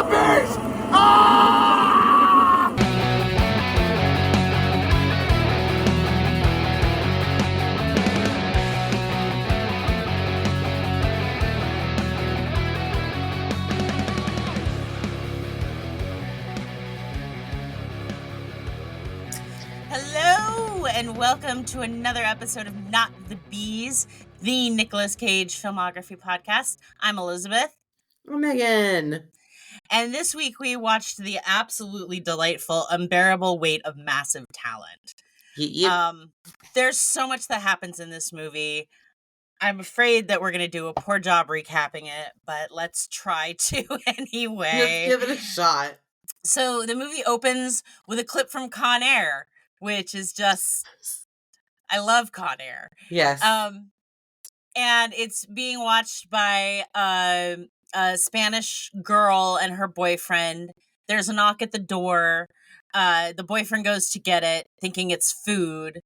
beast! Ah! Hello, and welcome to another episode of Not the Bees, the Nicolas Cage filmography podcast. I'm Elizabeth. I'm Megan. And this week we watched the absolutely delightful Unbearable Weight of Massive Talent. Yep. There's so much that happens in this movie. I'm afraid that we're going to do a poor job recapping it, but let's try to anyway. Let's give it a shot. So the movie opens with a clip from Con Air, which is just, I love Con Air. Yes. And it's being watched by a Spanish girl and her boyfriend. There's a knock at the door. The boyfriend goes to get it, thinking it's food.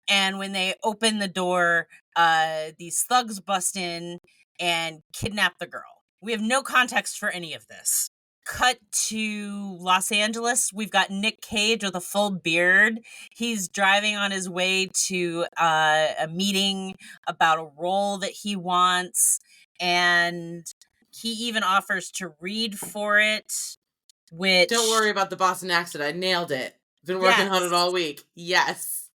And when they open the door, these thugs bust in and kidnap the girl. We have no context for any of this. Cut to Los Angeles. We've got Nic Cage with a full beard. He's driving on his way to a meeting about a role that he wants, and he even offers to read for it. Which, don't worry about the Boston accent. I nailed it. Been working on it all week. Yes.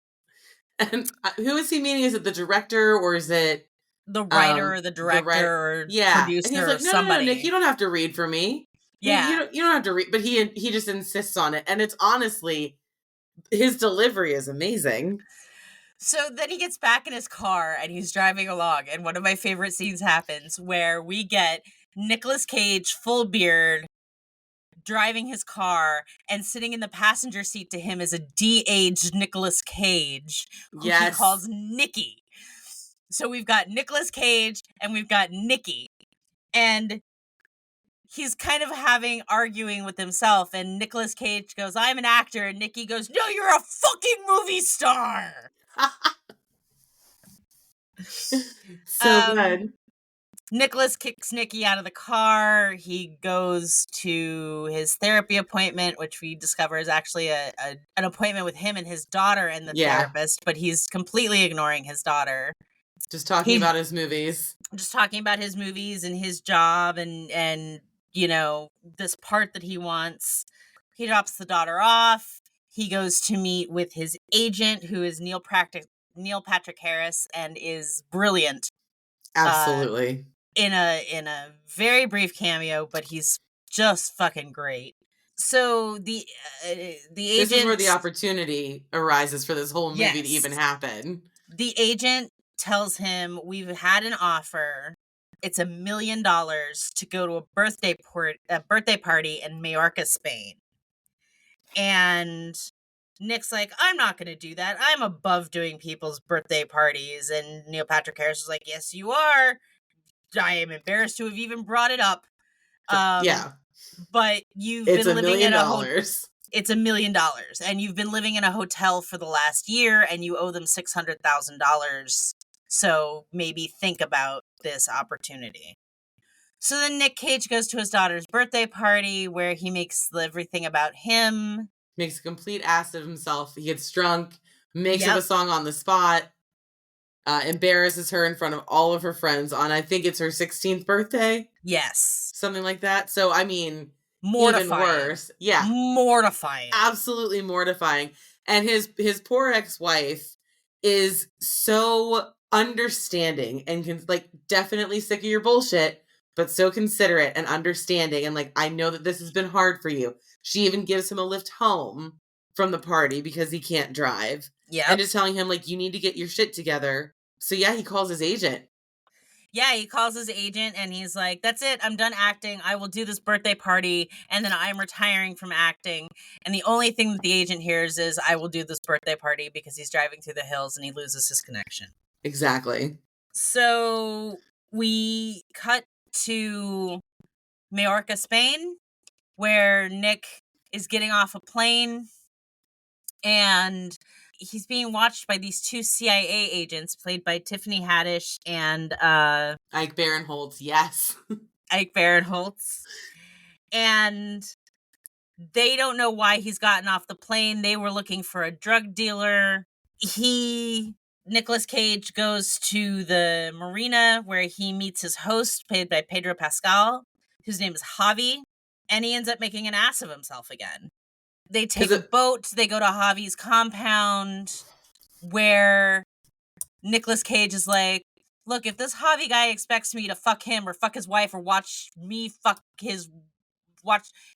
And who is he meeting? Is it the director or is it the writer or the director or producer? And he's like, somebody. No, Nick, you don't have to read for me. Yeah. You don't have to read, but he just insists on it. And it's honestly, his delivery is amazing. So then he gets back in his car and he's driving along. And one of my favorite scenes happens where we get Nicolas Cage, full beard, driving his car, and sitting in the passenger seat to him is a de-aged Nicolas Cage, who he calls Nicky. So we've got Nicolas Cage and we've got Nicky. And he's kind of arguing with himself, and Nicolas Cage goes, I'm an actor, and Nicky goes, no, you're a fucking movie star! So good. Nicholas kicks Nicky out of the car. He goes to his therapy appointment, which we discover is actually an appointment with him and his daughter and the therapist, but he's completely ignoring his daughter. Just talking about his movies. Just talking about his movies and his job and you know, this part that he wants. He drops the daughter off. He goes to meet with his agent, who is Neil Patrick Harris, and is brilliant. Absolutely. In a very brief cameo, but he's just fucking great. So the agent... This is where the opportunity arises for this whole movie to even happen. The agent tells him, we've had an offer. It's $1 million to go to a birthday party in Mallorca, Spain. And Nick's like, I'm not going to do that. I'm above doing people's birthday parties. And Neil Patrick Harris is like, yes, you are. I am embarrassed to have even brought it up. But you've been living in it's $1 million. And you've been living in a hotel for the last year and you owe them $600,000. So maybe think about this opportunity. So then Nic Cage goes to his daughter's birthday party where he makes everything about him. Makes a complete ass of himself. He gets drunk, makes up a song on the spot, embarrasses her in front of all of her friends on, I think it's her 16th birthday. Yes. Something like that. So, I mean, mortifying. Even worse. Yeah. Mortifying. Absolutely mortifying. And his poor ex-wife is so understanding and definitely sick of your bullshit, but so considerate and understanding. And I know that this has been hard for you. She even gives him a lift home from the party because he can't drive. Yeah. And just telling him you need to get your shit together. So yeah, he calls his agent. Yeah, he calls his agent and he's like, that's it. I'm done acting. I will do this birthday party. And then I'm retiring from acting. And the only thing that the agent hears is I will do this birthday party because he's driving through the hills and he loses his connection. Exactly. So we cut to Mallorca, Spain, where Nick is getting off a plane and he's being watched by these two CIA agents played by Tiffany Haddish and Ike Barinholtz. Yes. Ike Barinholtz. and they don't know why he's gotten off the plane. They were looking for a drug dealer. Nicolas Cage goes to the marina where he meets his host, played by Pedro Pascal, whose name is Javi, and he ends up making an ass of himself again. They take a boat, they go to Javi's compound, where Nicolas Cage is like, look, if this Javi guy expects me to fuck him or fuck his wife or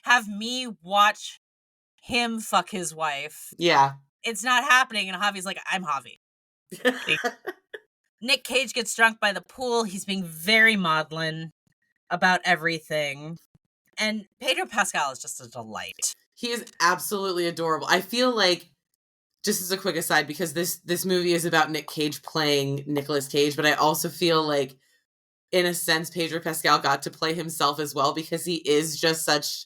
have me watch him fuck his wife. Yeah. It's not happening. And Javi's like, I'm Javi. Nic Cage gets drunk by the pool. He's being very maudlin about everything. And Pedro Pascal is just a delight. He is absolutely adorable. I feel like, just as a quick aside, because this movie is about Nic Cage playing Nicolas Cage, but I also feel like, in a sense, Pedro Pascal got to play himself as well, because he is just such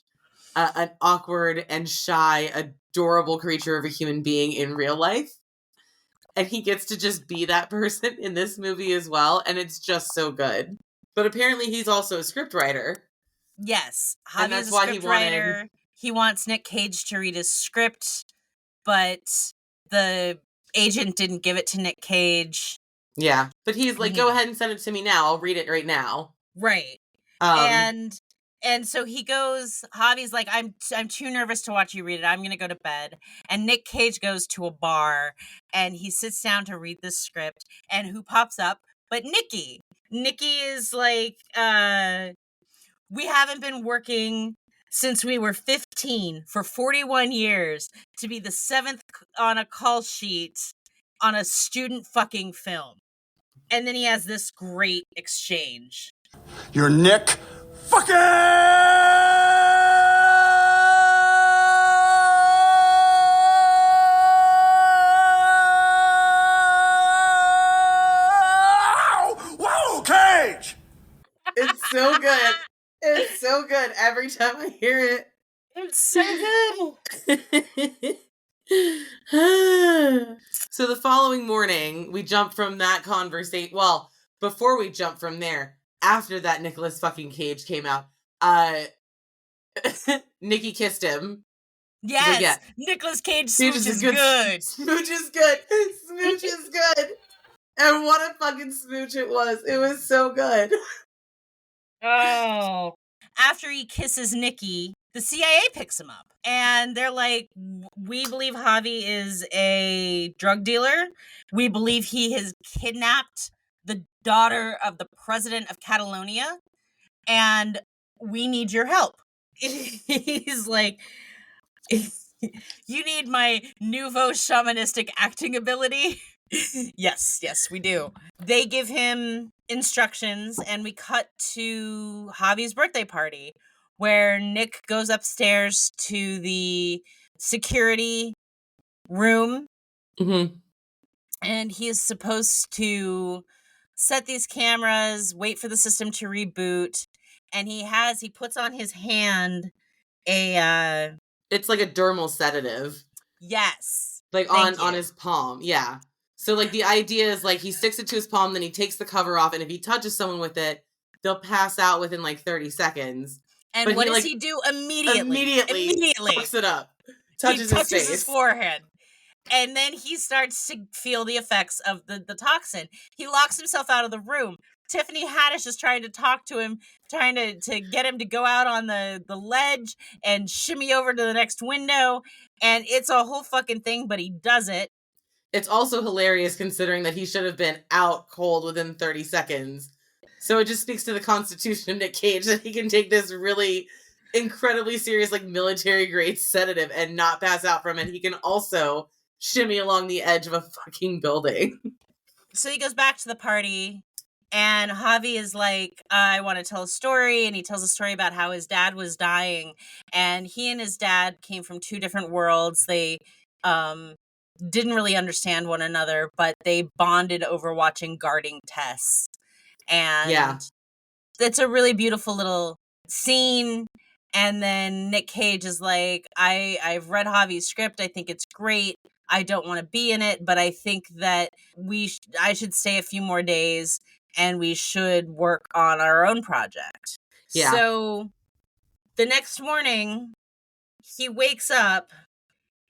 an awkward and shy, adorable creature of a human being in real life. And he gets to just be that person in this movie as well, and it's just so good. But apparently he's also a scriptwriter. Yes, Javi is a scriptwriter. He wants Nic Cage to read his script, but the agent didn't give it to Nic Cage. Yeah, but he's like, go ahead and send it to me now. I'll read it right now. Right. And so he goes, Javi's like, I'm too nervous to watch you read it. I'm going to go to bed. And Nic Cage goes to a bar and he sits down to read this script. And who pops up? But Nikki. Nikki is like, we haven't been working since we were 15 for 41 years to be the 7th on a call sheet on a student fucking film. And then he has this great exchange. You're Nick fucking! Whoa, Cage! It's so good. It's so good every time I hear it. It's so good. So the following morning, we jump from that conversation. Well, before we jump from there, after that Nicolas fucking Cage came out, Nikki kissed him. Yes, yeah. Nicolas Cage smooch is good. Smooch is good. Smooch is good. And what a fucking smooch it was. It was so good. Oh. After he kisses Nikki, the CIA picks him up. And they're like, we believe Javi is a drug dealer. We believe he has kidnapped the daughter of the president of Catalonia. And we need your help. He's like, you need my nouveau shamanistic acting ability? Yes, we do. They give him instructions, and we cut to Javi's birthday party, where Nick goes upstairs to the security room, and he is supposed to set these cameras, wait for the system to reboot, and he puts on his hand it's like a dermal sedative. Yes. Like on his palm, yeah. So, like, the idea is, like, he sticks it to his palm, then he takes the cover off, and if he touches someone with it, they'll pass out within, like, 30 seconds. And but what does he do immediately? Immediately. Fucks it up. Touches his forehead. And then he starts to feel the effects of the toxin. He locks himself out of the room. Tiffany Haddish is trying to talk to him, trying to get him to go out on the ledge and shimmy over to the next window. And it's a whole fucking thing, but he does it. It's also hilarious considering that he should have been out cold within 30 seconds. So it just speaks to the constitution of Nic Cage that he can take this really incredibly serious, like, military-grade sedative and not pass out from it. He can also shimmy along the edge of a fucking building. So he goes back to the party, and Javi is like, I want to tell a story, and he tells a story about how his dad was dying, and he and his dad came from 2 different worlds. They, didn't really understand one another, but they bonded over watching Guarding Tess. And it's a really beautiful little scene. And then Nic Cage is like, I've read Javi's script. I think it's great. I don't want to be in it, but I think that I should stay a few more days and we should work on our own project. Yeah. So The next morning, he wakes up,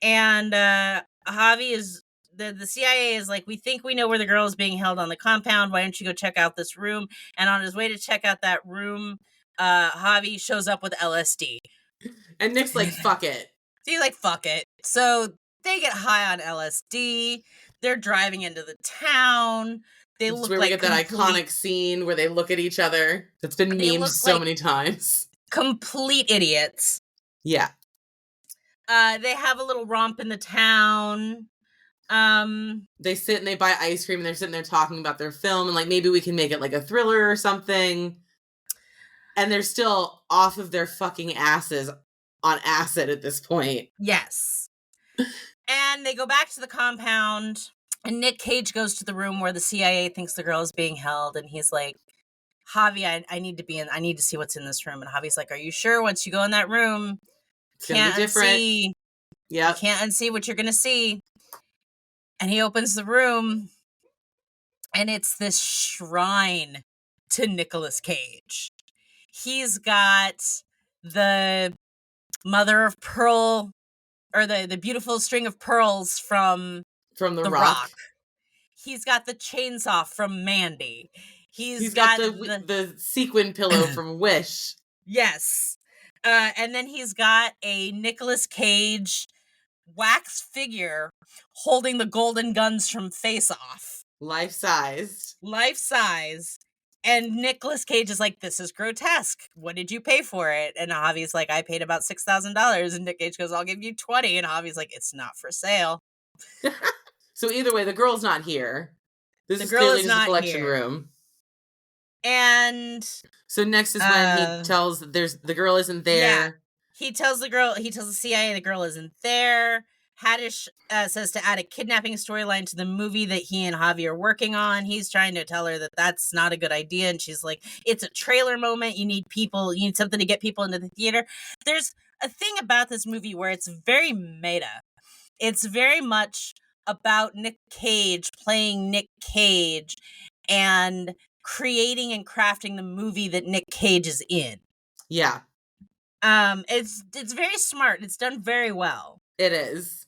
and Javi is the CIA is like, we think we know where the girl is being held on the compound. Why don't you go check out this room? And on his way to check out that room, Javi shows up with LSD. And Nick's like, fuck it. He's like, fuck it. So they get high on LSD. They're driving into the town. They This is look where like we get that iconic scene where they look at each other. That's been memed so many times. Complete idiots. Yeah. They have a little romp in the town. They sit and they buy ice cream and they're sitting there talking about their film and like, maybe we can make it like a thriller or something. And they're still off of their fucking asses on acid at this point. Yes. And they go back to the compound, and Nic Cage goes to the room where the CIA thinks the girl is being held, and he's like, Javi, I need to see what's in this room. And Javi's like, are you sure? Once you go in that room, It's gonna be different. Yeah. You can't unsee what you're gonna see. And he opens the room, and it's this shrine to Nicolas Cage. He's got the mother of pearl, or the beautiful string of pearls from the Rock. He's got the chainsaw from Mandy. He's got the sequin pillow from Wish. Yes. And then he's got a Nicolas Cage wax figure holding the golden guns from Face Off. Life-sized. And Nicolas Cage is like, this is grotesque. What did you pay for it? And Javi's like, I paid about $6,000. And Nic Cage goes, I'll give you $20,000. And Javi's like, it's not for sale. So either way, the girl's not here. This is clearly just a collection room. And so next is when he tells the girl isn't there. Yeah. He tells the CIA the girl isn't there. Haddish says to add a kidnapping storyline to the movie that he and Javi are working on. He's trying to tell her that that's not a good idea. And she's like, it's a trailer moment. You need something to get people into the theater. There's a thing about this movie where it's very meta. It's very much about Nic Cage playing Nic Cage and creating and crafting the movie that Nic Cage is in. Yeah. It's very smart. It's done very well. It is.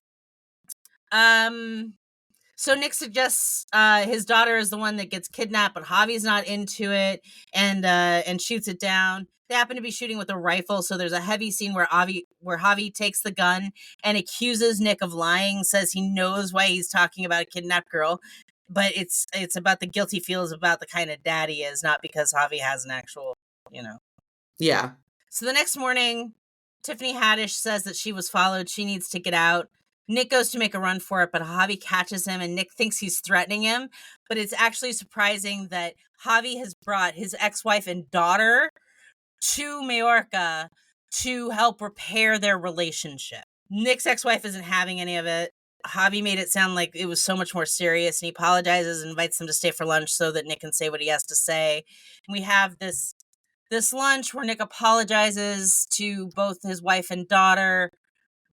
So Nick suggests his daughter is the one that gets kidnapped, but Javi's not into it, and shoots it down. They happen to be shooting with a rifle, so there's a heavy scene where Javi takes the gun and accuses Nick of lying, says he knows why he's talking about a kidnapped girl, but it's about the guilt he feels about the kind of dad he is, not because Javi has an actual, Yeah. So the next morning, Tiffany Haddish says that she was followed. She needs to get out. Nick goes to make a run for it, but Javi catches him, and Nick thinks he's threatening him. But it's actually surprising that Javi has brought his ex-wife and daughter to Majorca to help repair their relationship. Nick's ex-wife isn't having any of it. Javi made it sound like it was so much more serious, and he apologizes and invites them to stay for lunch so that Nick can say what he has to say. And we have this lunch where Nick apologizes to both his wife and daughter,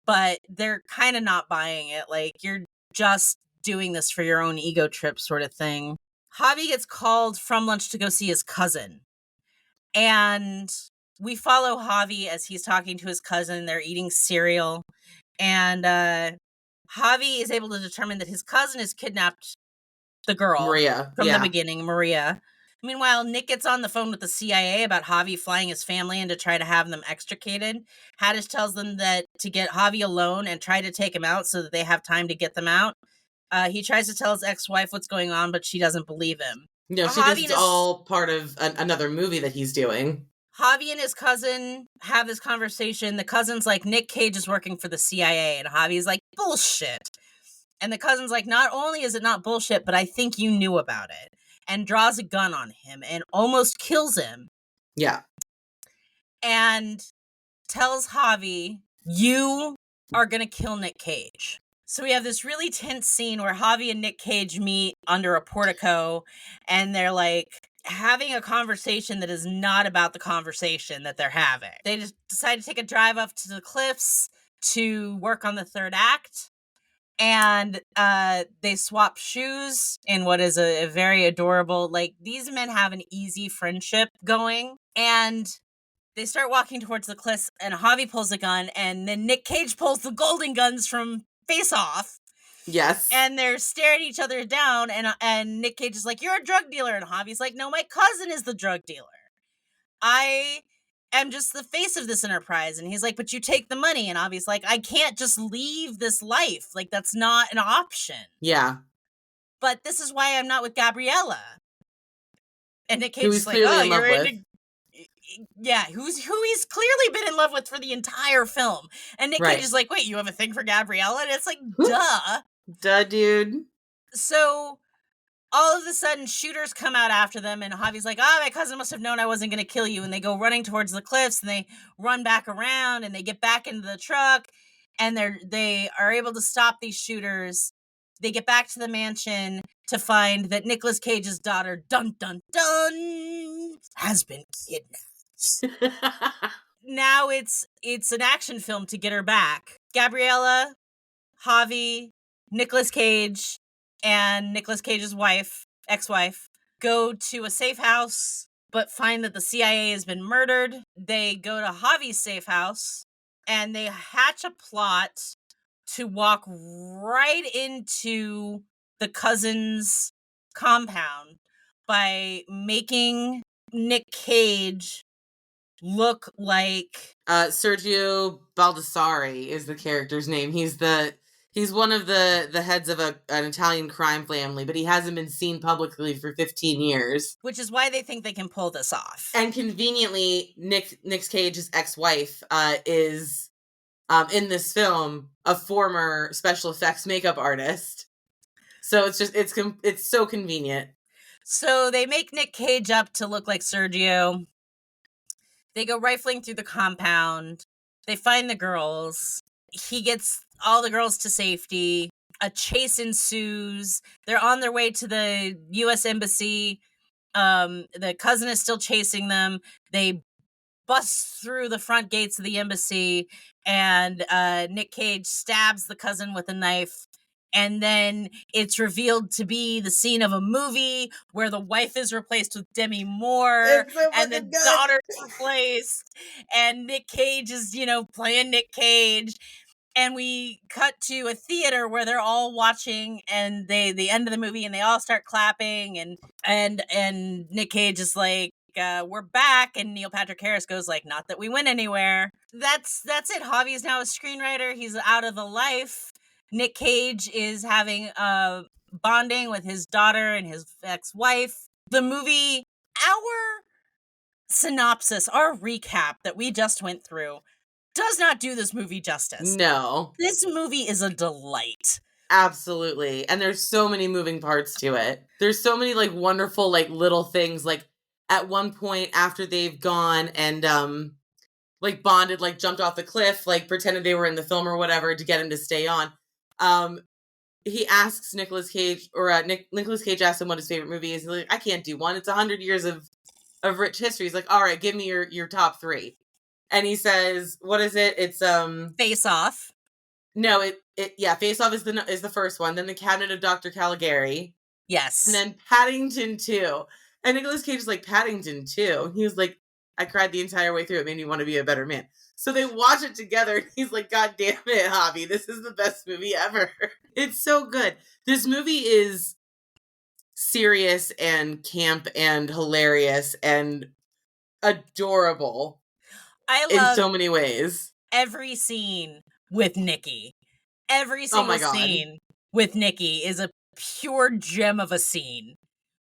but they're kind of not buying it. Like, you're just doing this for your own ego trip sort of thing. Javi gets called from lunch to go see his cousin. And we follow Javi as he's talking to his cousin. They're eating cereal. And Javi is able to determine that his cousin has kidnapped the girl Maria from the beginning, Maria. Meanwhile, Nick gets on the phone with the CIA about Javi flying his family in to try to have them extricated. Haddish tells them that to get Javi alone and try to take him out so that they have time to get them out. He tries to tell his ex-wife what's going on, but she doesn't believe him. No, she thinks it's all part of another movie that he's doing. Javi and his cousin have this conversation. The cousin's like, Nic Cage is working for the CIA. And Javi's like, bullshit. And the cousin's like, not only is it not bullshit, but I think you knew about it. And draws a gun on him and almost kills him. Yeah. And tells Javi, you are going to kill Nic Cage. So we have this really tense scene where Javi and Nic Cage meet under a portico, and they're like having a conversation that is not about the conversation that they're having. They just decide to take a drive up to the cliffs to work on the third act. And they swap shoes in what is a very adorable, like, these men have an easy friendship going. And They start walking towards the cliffs, and Javi pulls a gun, and then Nic Cage pulls the golden guns from Face Off. Yes. And they're staring each other down, and Nic Cage is like, "You're a drug dealer," and Javi's like, "No, my cousin is the drug dealer. I am just the face of this enterprise." And he's like, "But you take the money," and Javi's like, "I can't just leave this life. Like, that's not an option." Yeah. "But this is why I'm not with Gabriella." And Nic Cage Who is he's like, clearly "Oh, in love you're with. into..." Yeah, who he's clearly been in love with for the entire film. And Nic Right. Cage is like, "Wait, you have a thing for Gabriella?" And it's like, duh. Duh, dude. So all of a sudden, shooters come out after them, and Javi's like, "Ah, my cousin must have known I wasn't going to kill you." And they go running towards the cliffs, and they run back around, and they get back into the truck, and they are able to stop these shooters. They get back to the mansion to find that Nicolas Cage's daughter, dun dun dun, has been kidnapped. Now it's an action film to get her back. Gabriella, Javi, Nicolas Cage, and Nicolas Cage's ex-wife, go to a safe house, but find that the CIA has been murdered. They go to Javi's safe house, and they hatch a plot to walk right into the cousin's compound by making Nic Cage look like Sergio Baldassari is the character's name. He's one of the heads of an Italian crime family, but he hasn't been seen publicly for 15 years. Which is why they think they can pull this off. And conveniently, Nic Cage's ex-wife is in this film a former special effects makeup artist. So it's so convenient. So they make Nic Cage up to look like Sergio. They go rifling through the compound. They find the girls. He gets all the girls to safety. A chase ensues. They're on their way to the U.S. Embassy. The cousin is still chasing them. They bust through the front gates of the embassy, and Nic Cage stabs the cousin with a knife. And then it's revealed to be the scene of a movie where the wife is replaced with Demi Moore, and the daughter is replaced, and Nic Cage is, playing Nic Cage. And we cut to a theater where they're all watching, and the end of the movie, and they all start clapping, and Nic Cage is like, "We're back," and Neil Patrick Harris goes like, "Not that we went anywhere." That's it. Javi is now a screenwriter. He's out of the life. Nic Cage is having bonding with his daughter and his ex-wife. The movie, our synopsis, our recap that we just went through, does not do this movie justice. No. This movie is a delight. Absolutely. And there's so many moving parts to it. There's so many like wonderful like little things. Like at one point after they've gone and like bonded, like jumped off the cliff, like pretended they were in the film or whatever to get him to stay on. He asks Nicolas Cage, or Nicolas Cage asks him what his favorite movie is. He's like, "I can't do one. It's 100 years of rich history." He's like, "All right, give me your top three." And he says, "What is it? It's Face Off." No, Face Off is the first one. Then The Cabinet of Dr. Caligari. Yes. And then Paddington 2. And Nicolas Cage is like, "Paddington 2?" He was like, "I cried the entire way through. It made me want to be a better man." So they watch it together, and he's like, "God damn it, Javi, this is the best movie ever." It's so good. This movie is serious and camp and hilarious and adorable. I love in so many ways. Every scene with Nikki. Every single scene with Nikki is a pure gem of a scene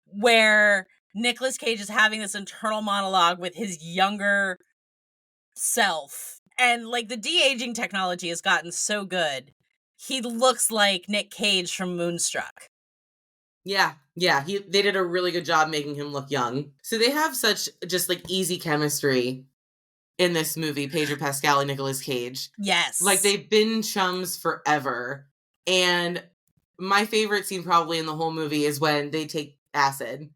where Nicolas Cage is having this internal monologue with his younger self. And like the de-aging technology has gotten so good. He looks like Nic Cage from Moonstruck. Yeah. They did a really good job making him look young. So they have such just like easy chemistry in this movie, Pedro Pascal and Nicolas Cage. Yes. Like they've been chums forever. And my favorite scene probably in the whole movie is when they take acid.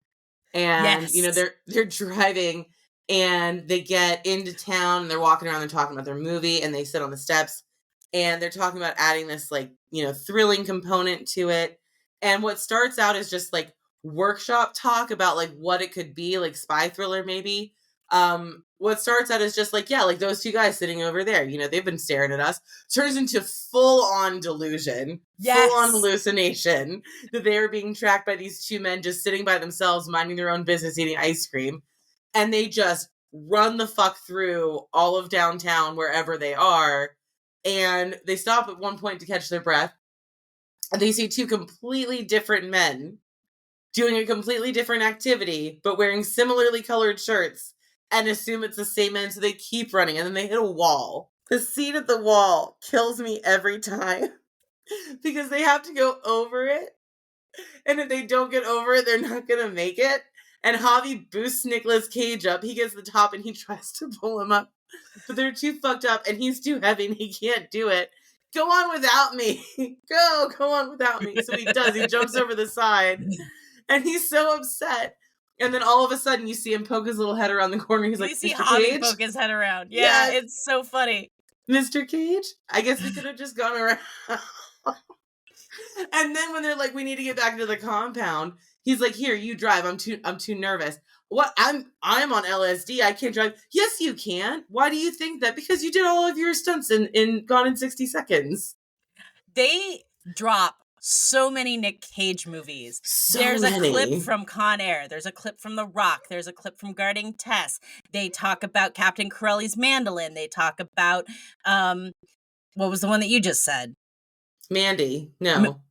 And, they're driving and they get into town and they're walking around, they're talking about their movie, and they sit on the steps and they're talking about adding this like, thrilling component to it. And what starts out is just like workshop talk about like what it could be, like spy thriller maybe, What starts out as just like, yeah, like those two guys sitting over there, you know, they've been staring at us, turns into full-on delusion, full-on hallucination, that they are being tracked by these two men just sitting by themselves, minding their own business, eating ice cream, and they just run the fuck through all of downtown, wherever they are, and they stop at one point to catch their breath, and they see two completely different men doing a completely different activity, but wearing similarly colored shirts, and assume it's the same men, so they keep running, and then they hit a wall. The scene at the wall kills me every time, because they have to go over it, and if they don't get over it, they're not gonna make it, and Javi boosts Nicolas Cage up, he gets the top, and he tries to pull him up, but they're too fucked up, and he's too heavy, and he can't do it. Go on without me! Go on without me! So he does, he jumps over the side, and he's so upset. And then all of a sudden, you see him poke his little head around the corner. He's like, you see Mr. Javi Cage? poke his head around. Yeah, it's so funny. Mr. Cage? I guess we could have just gone around. And then when they're like, we need to get back to the compound, he's like, here, you drive. I'm too nervous. What? I'm on LSD. I can't drive. Yes, you can. Why do you think that? Because you did all of your stunts in Gone in 60 Seconds. They drop so many Nic Cage movies. There's a clip from Con Air. There's a clip from The Rock. There's a clip from Guarding Tess. They talk about Captain Corelli's mandolin. They talk about, what was the one that you just said? Mandy. No.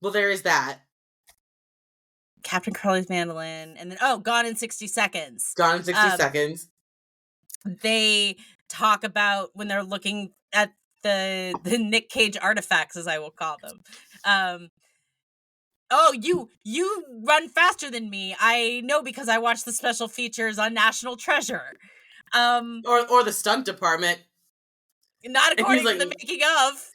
Well, there is that. Captain Corelli's mandolin. And then, Gone in 60 Seconds. Gone in 60 Seconds. They talk about when they're looking at the Nic Cage artifacts, as I will call them. You run faster than me. I know because I watched the special features on National Treasure. Or the stunt department. Not according to the making of.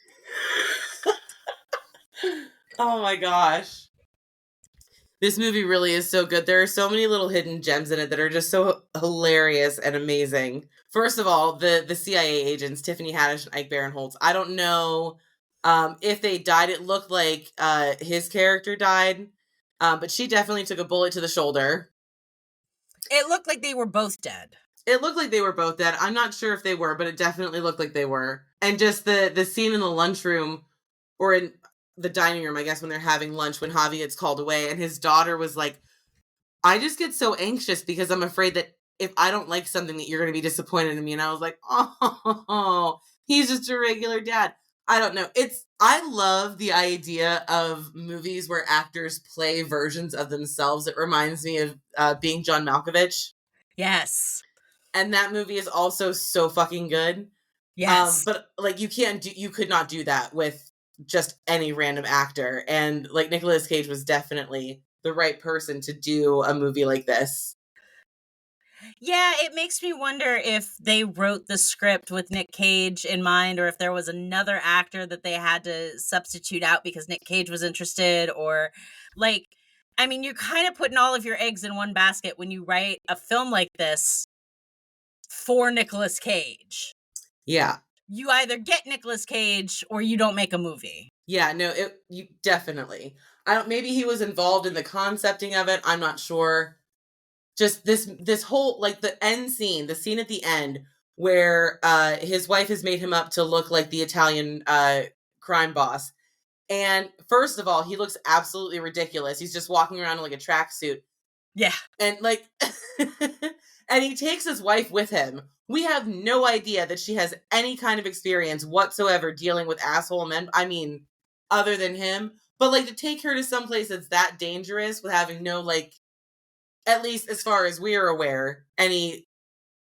Oh my gosh. This movie really is so good. There are so many little hidden gems in it that are just so hilarious and amazing. First of all, the CIA agents, Tiffany Haddish and Ike Barinholtz, I don't know if they died. It looked like his character died, but she definitely took a bullet to the shoulder. It looked like they were both dead. It looked like they were both dead. I'm not sure if they were, but it definitely looked like they were. And just the scene in the lunchroom, or in the dining room, I guess, when they're having lunch, when Javi gets called away, and his daughter was like, I just get so anxious because I'm afraid that if I don't like something that you're going to be disappointed in me. And I was like, oh, he's just a regular dad. I don't know. I love the idea of movies where actors play versions of themselves. It reminds me of Being John Malkovich. Yes. And that movie is also so fucking good. Yes. But like you could not do that with just any random actor. And like Nicolas Cage was definitely the right person to do a movie like this. Yeah, it makes me wonder if they wrote the script with Nic Cage in mind, or if there was another actor that they had to substitute out because Nic Cage was interested, or like, I mean, you're kind of putting all of your eggs in one basket when you write a film like this for Nicolas Cage. Yeah. You either get Nicolas Cage or you don't make a movie. Yeah, no, you definitely. Maybe he was involved in the concepting of it. I'm not sure. Just this whole, like, the end scene, the scene at the end where his wife has made him up to look like the Italian crime boss. And first of all, he looks absolutely ridiculous. He's just walking around in like a tracksuit. Yeah. And like, and he takes his wife with him. We have no idea that she has any kind of experience whatsoever dealing with asshole men. I mean, other than him. But like, to take her to someplace that's that dangerous with having no, like, at least as far as we're aware, any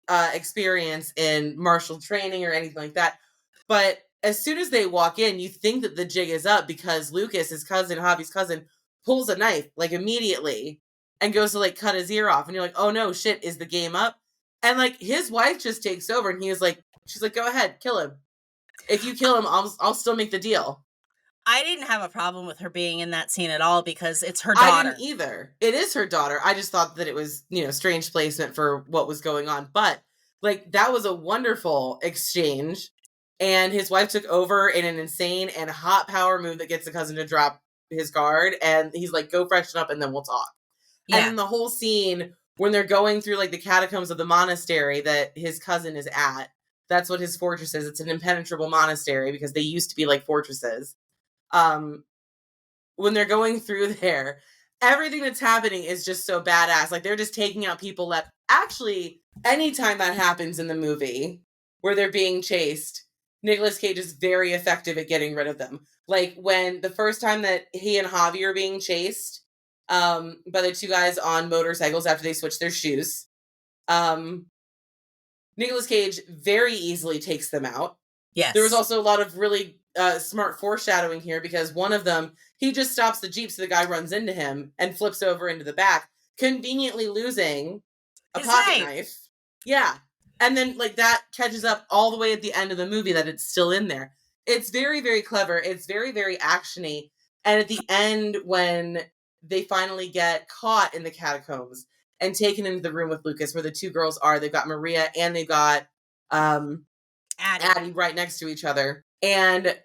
experience in martial training or anything like that. But as soon as they walk in, you think that the jig is up because Lucas, his cousin, Javi's cousin, pulls a knife, like, immediately and goes to, like, cut his ear off. And you're like, oh no, shit, is the game up? And, like, his wife just takes over and she's like, go ahead, kill him. If you kill him, I'll still make the deal. I didn't have a problem with her being in that scene at all because it's her daughter. I didn't either. It is her daughter. I just thought that it was, strange placement for what was going on. But, like, that was a wonderful exchange. And his wife took over in an insane and hot power move that gets the cousin to drop his guard. And he's like, go freshen up and then we'll talk. Yeah. And then the whole scene when they're going through like the catacombs of the monastery that his cousin is at. That's what his fortress is. It's an impenetrable monastery because they used to be like fortresses. When they're going through there, everything that's happening is just so badass. Like, they're just taking out people left. Actually, anytime that happens in the movie where they're being chased, Nicolas Cage is very effective at getting rid of them. Like, when the first time that he and Javi are being chased by the two guys on motorcycles after they switch their shoes, Nicolas Cage very easily takes them out. Yes. There was also a lot of really smart foreshadowing here because one of them, he just stops the Jeep so the guy runs into him and flips over into the back, conveniently losing a pocket knife. Yeah. And then, like, that catches up all the way at the end of the movie that it's still in there. It's very, very clever. It's very, very actiony. And at the end, when they finally get caught in the catacombs and taken into the room with Lucas, where the two girls are, they've got Maria and they've got Addie right next to each other. And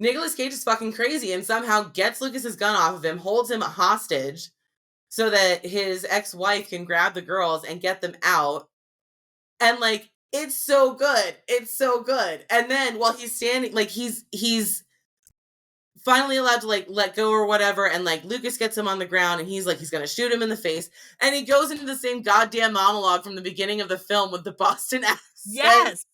Nicolas Cage is fucking crazy and somehow gets Lucas's gun off of him, holds him hostage so that his ex-wife can grab the girls and get them out. And, like, it's so good. It's so good. And then while he's standing, like, he's finally allowed to, like, let go or whatever, and, like, Lucas gets him on the ground and he's like, he's gonna shoot him in the face, and he goes into the same goddamn monologue from the beginning of the film with the Boston accent. Yes!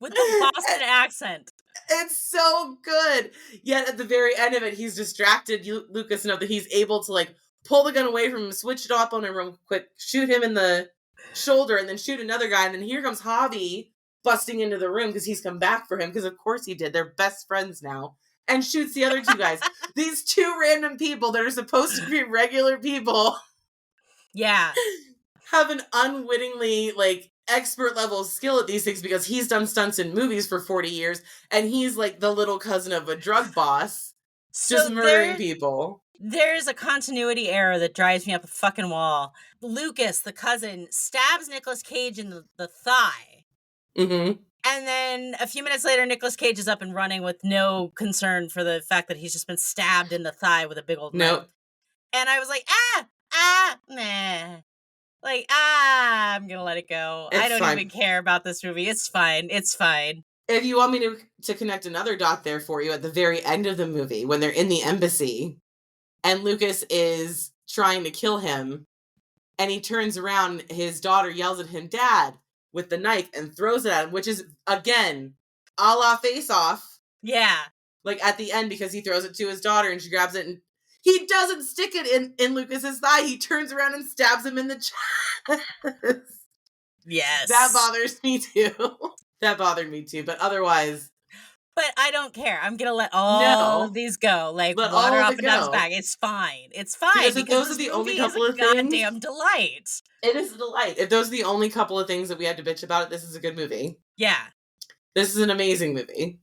With the Boston accent. It's so good. Yet at the very end of it, he's distracted Lucas enough that he's able to, like, pull the gun away from him, switch it off on him real quick, shoot him in the shoulder, and then shoot another guy, and then here comes Javi busting into the room because he's come back for him, because of course he did. They're best friends now. And shoots the other two guys. These two random people that are supposed to be regular people. Yeah. Have an unwittingly, like, expert level skill at these things because he's done stunts in movies for 40 years and he's like the little cousin of a drug boss just murdering people. There's a continuity error that drives me up a fucking wall. Lucas, the cousin, stabs Nicolas Cage in the thigh. Mm-hmm. And then a few minutes later, Nicolas Cage is up and running with no concern for the fact that he's just been stabbed in the thigh with a big old knife. And I was like, nah. Like, I'm gonna let it go. I don't even care about this movie. It's fine. It's fine. If you want me to connect another dot there for you, at the very end of the movie, when they're in the embassy, and Lucas is trying to kill him, and he turns around, his daughter yells at him, "Dad," with the knife, and throws it at him, which is, again, a la Face Off. Yeah. Like, at the end, because he throws it to his daughter, and she grabs it, and he doesn't stick it in Lucas's thigh. He turns around and stabs him in the chest. Yes. That bothers me too. That bothered me too, but otherwise. But I don't care. I'm going to let all of these go. Like, water off a duck's back. It's fine. It's fine. Because those are the only couple of things. Goddamn delight. It is a delight. If those are the only couple of things that we had to bitch about it, this is a good movie. Yeah. This is an amazing movie.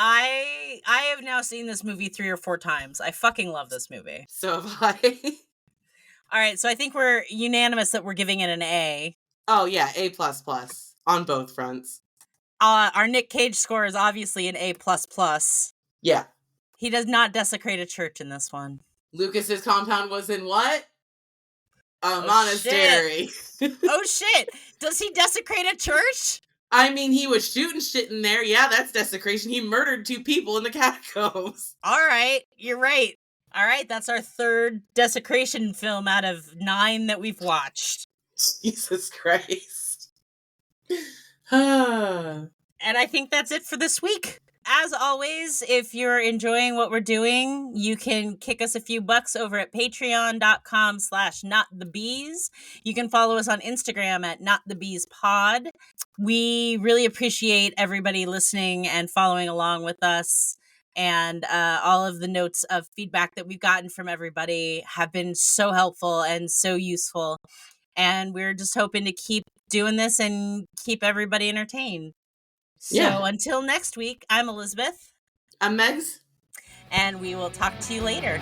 I have now seen this movie 3 or 4 times. I fucking love this movie. So have I. All right, so I think we're unanimous that we're giving it an A. Oh yeah, A++ on both fronts. Our Nic Cage score is obviously an A++. Yeah. He does not desecrate a church in this one. Lucas's compound was in what? A monastery. Shit. Oh shit! Does he desecrate a church? I mean, he was shooting shit in there. Yeah, that's desecration. He murdered 2 people in the catacombs. All right, you're right. All right, that's our 3rd desecration film out of 9 that we've watched. Jesus Christ. And I think that's it for this week. As always, if you're enjoying what we're doing, you can kick us a few bucks over at patreon.com/notthebees. You can follow us on Instagram at notthebeespod. We really appreciate everybody listening and following along with us. And all of the notes of feedback that we've gotten from everybody have been so helpful and so useful. And we're just hoping to keep doing this and keep everybody entertained. So until next week, I'm Elizabeth. I'm Megs. And we will talk to you later.